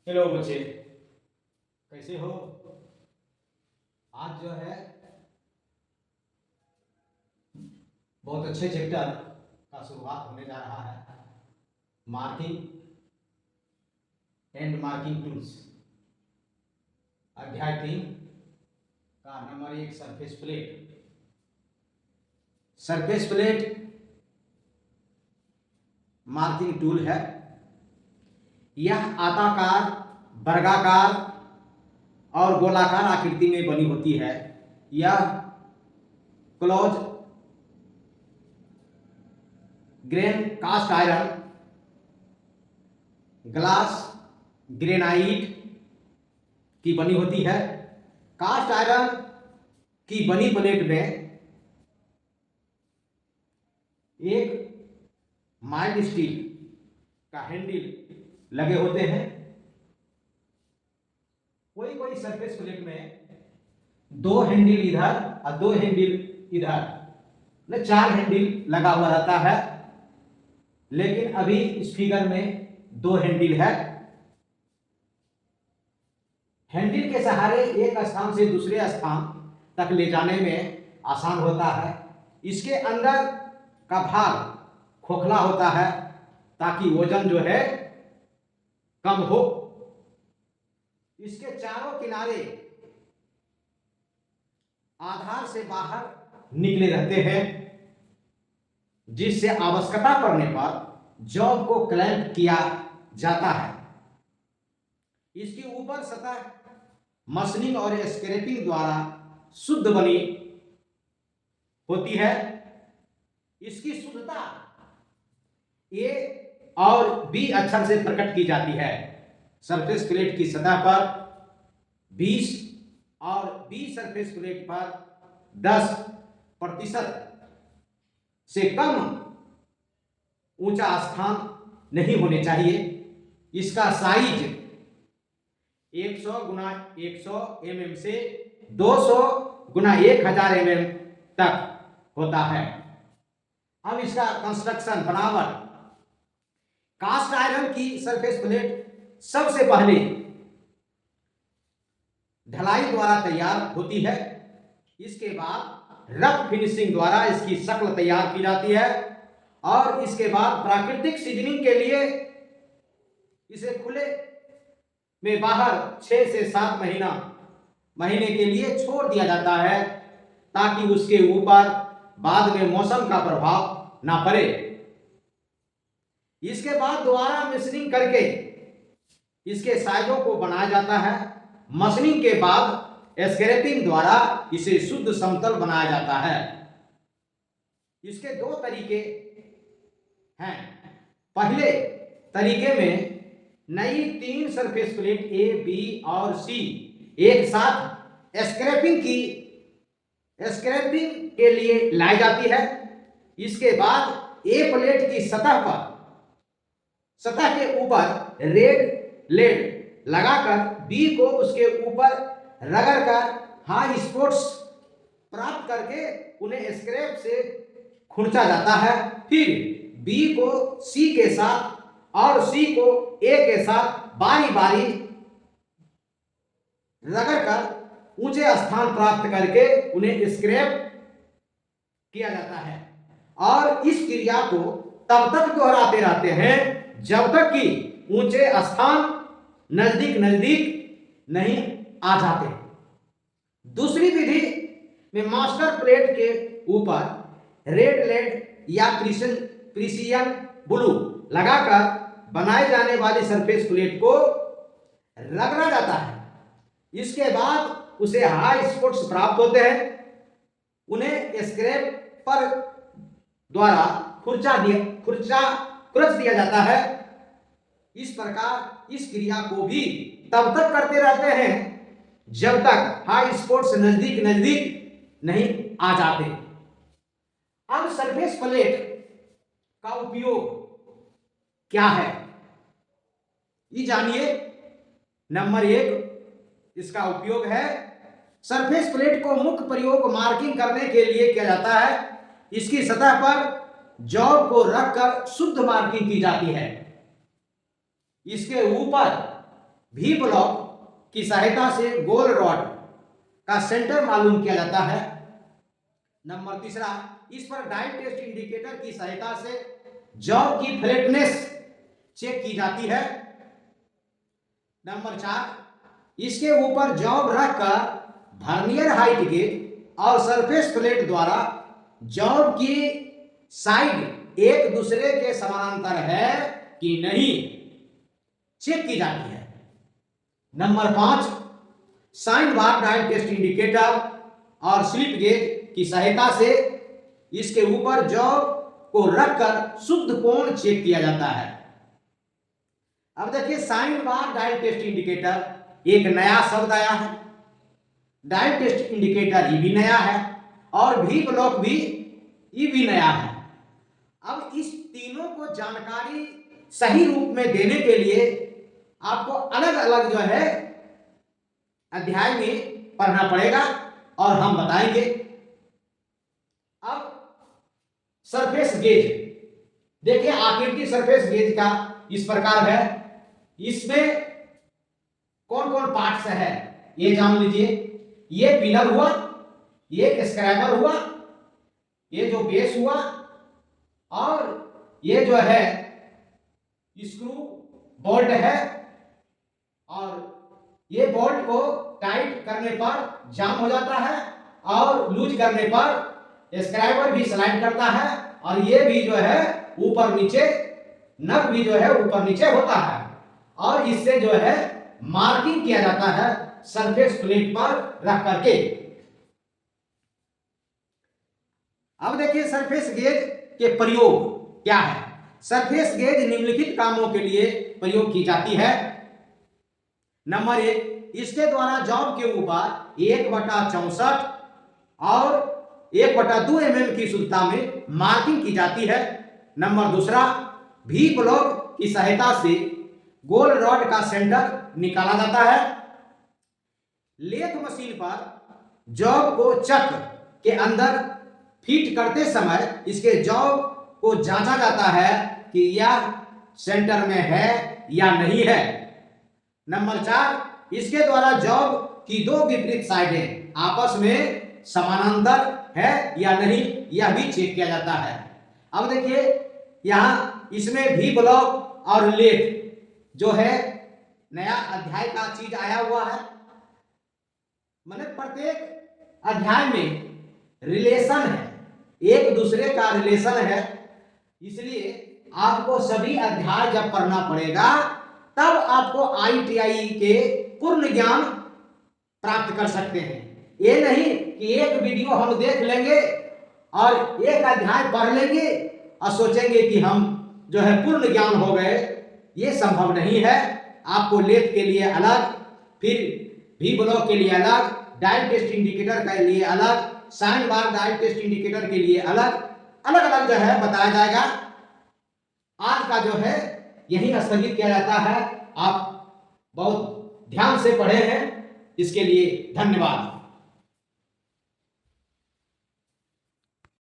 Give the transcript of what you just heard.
Hello बच्चे, कैसे हो? आज जो है बहुत अच्छे चैप्टर का शुरुआत होने जा रहा है। मार्किंग एंड मार्किंग टूल्स, अध्याय 3 का number 1 surface plate. Surface plate marking tool है। यह आयताकार, वर्गाकार और गोलाकार आकृति में बनी होती है। यह close grain cast iron, glass, granite की बनी होती है। कास्ट आयरन की बनी प्लेट में एक माइल्ड स्टील का हैंडल लगे होते हैं। कोई कोई सरफेस प्लेट में दो हैंडल इधर और दो हैंडल इधर, 4 हैंडल लगा हुआ रहता है। लेकिन अभी इस फिगर में 2 हैंडल है। हैंडल के सहारे एक स्थान से दूसरे स्थान तक ले जाने में आसान होता है। इसके अंदर का भाग खोखला होता है ताकि वजन जो है कम हो। इसके चारों किनारे आधार से बाहर निकले रहते हैं, जिससे आवश्यकता पड़ने पर जॉब को क्लैंप किया जाता है। इसकी ऊपर सतह मशीनिंग और स्क्रैपिंग द्वारा शुद्ध बनी होती है। इसकी शुद्धता ए और बी अक्षर से प्रकट की जाती है। सरफेस प्लेट की सतह पर 20 और बी सरफेस प्लेट पर 10% से कम ऊंचा स्थान नहीं होने चाहिए। इसका साइज 100 गुना 100 mm से 200 गुना 1000 mm तक होता है। अब इसका कंस्ट्रक्शन, बनावट। कास्ट आयरन की सरफेस प्लेट सबसे पहले ढलाई द्वारा तैयार होती है। इसके बाद रफ फिनिशिंग द्वारा इसकी शक्ल तैयार की जाती है और इसके बाद प्राकृतिक सीजनिंग के लिए इसे खुले में बाहर 6 से 7 महीने के लिए छोड़ दिया जाता है ताकि उसके ऊपर बाद में मौसम का प्रभाव ना पड़े। इसके बाद दोबारा मशीनिंग करके इसके साइजों को बनाया जाता है। मशीनिंग के बाद स्क्रैपिंग द्वारा इसे शुद्ध समतल बनाया जाता है। इसके 2 तरीके हैं। पहले तरीके में नई 3 सरफेस प्लेट ए, बी और सी एक साथ स्क्रैपिंग के लिए लाई जाती है। इसके बाद ए प्लेट की सतह के ऊपर रेड लेड लगाकर बी को उसके ऊपर रगड़कर हाई स्पॉट्स प्राप्त करके उन्हें स्क्रैप से खुरचा जाता है। फिर बी को सी के साथ और सी को ए के साथ बारी बारी रगड़कर ऊंचे स्थान प्राप्त करके उन्हें स्क्रैप किया जाता है और इस क्रिया को तब तक दोहराते रहते हैं जब तक कि ऊंचे स्थान नजदीक नहीं आ जाते। दूसरी विधि में मास्टर प्लेट के ऊपर रेड लेड या प्रिसियन ब्लू लगाकर बनाए जाने वाली सरफेस प्लेट को रगड़ा जाता है। इसके बाद उसे हाई स्पॉट्स प्राप्त होते हैं। उन्हें स्क्रैप पर द्वारा खुरच दिया जाता है। इस प्रकार इस क्रिया को भी तब तक करते रहते हैं जब तक हाई स्पॉट्स नजदीक नहीं आ जाते। अब सरफेस प्लेट का उपयोग क्या है ये जानिए। नंबर 1 इसका उपयोग है, सरफेस प्लेट को मुख्य प्रयोग मार्किंग करने के लिए किया जाता है। इसकी सतह पर जॉब को रखकर शुद्ध मार्किंग की जाती है। इसके ऊपर भी ब्लॉक की सहायता से गोल रॉड का सेंटर मालूम किया जाता है। नंबर तीसरा, इस पर डायल टेस्ट इंडिकेटर की सहायता से जॉब की फ्लैटनेस चेक की जाती है। नंबर 4, इसके ऊपर जॉब रखकर वर्नियर हाइट गेज और सरफेस प्लेट द्वारा जॉब की साइड एक दूसरे के समानांतर है कि नहीं चेक की जाती है। Number 5, sine bar dial test indicator और स्लिप गेज की सहायता से इसके ऊपर जॉब को रखकर शुद्ध कोण चेक किया जाता है। अब देखिए, sine bar dial test indicator एक नया शब्द आया है। डायल टेस्ट इंडिकेटर ये भी नया है और भी ब्लॉक भी ये भी नया है। अब इस तीनों को जानकारी सही रूप में देने के लिए आपको अलग अलग जो है अध्याय में पढ़ना पड़ेगा और हम बताएंगे। अब सरफेस गेज देखिए, आकृति सरफेस गेज का इस प्रकार है। इसमें कौन कौन पार्ट्स है ये जान लीजिए। ये पिलर हुआ, ये स्क्रैबर हुआ, ये जो बेस हुआ, और ये जो है स्क्रू बोल्ट है, और ये बोल्ट को टाइट करने पर जाम हो जाता है और लूज करने पर स्क्राइबर भी स्लाइड करता है, और ये भी जो है ऊपर नीचे नट भी जो है ऊपर नीचे होता है, और इससे जो है मार्किंग किया जाता है सरफेस प्लेट पर रख करके। अब देखिए, सरफेस गेज के प्रयोग क्या है। सरफेस गेज निम्नलिखित कामों के लिए प्रयोग की जाती है। नंबर 1, इसके द्वारा जॉब के ऊपर 1/64 और 1/2 mm की शुद्धता में मार्किंग की जाती है। नंबर 2, भी ब्लॉक की सहायता से गोल रॉड का सेंटर निकाला जाता है। लेथ मशीन पर जॉब को चक्र के अंदर फिट करते समय इसके जॉब को जांचा जाता है कि यह सेंटर में है या नहीं है। नंबर 4, इसके द्वारा जॉब की दो विपरीत साइडें आपस में समानांतर है या नहीं यह भी चेक किया जाता है। अब देखिए, यहां इसमें भी ब्लॉक और लेथ जो है नया अध्याय का चीज आया हुआ है। माने प्रत्येक अध्याय में रिलेशन है, एक दूसरे का रिलेशन है, इसलिए आपको सभी अध्याय जब पढ़ना पड़ेगा तब आपको ITI के पूर्ण ज्ञान प्राप्त कर सकते हैं। ये नहीं कि एक वीडियो हम देख लेंगे और एक अध्याय पढ़ लेंगे और सोचेंगे कि हम जो है पूर्ण ज्ञान हो गए, ये संभव नहीं है। आपको लेथ के लिए अलग, फिर भी ब्लॉक के लिए अलग, डायल टेस्ट इंडिकेटर के लिए अलग, sine bar dial test indicator के लिए अलग अलग जो है बताया जाएगा। आज का जो है यही स्थगित किया जाता है। आप बहुत ध्यान से पढ़े हैं, इसके लिए धन्यवाद।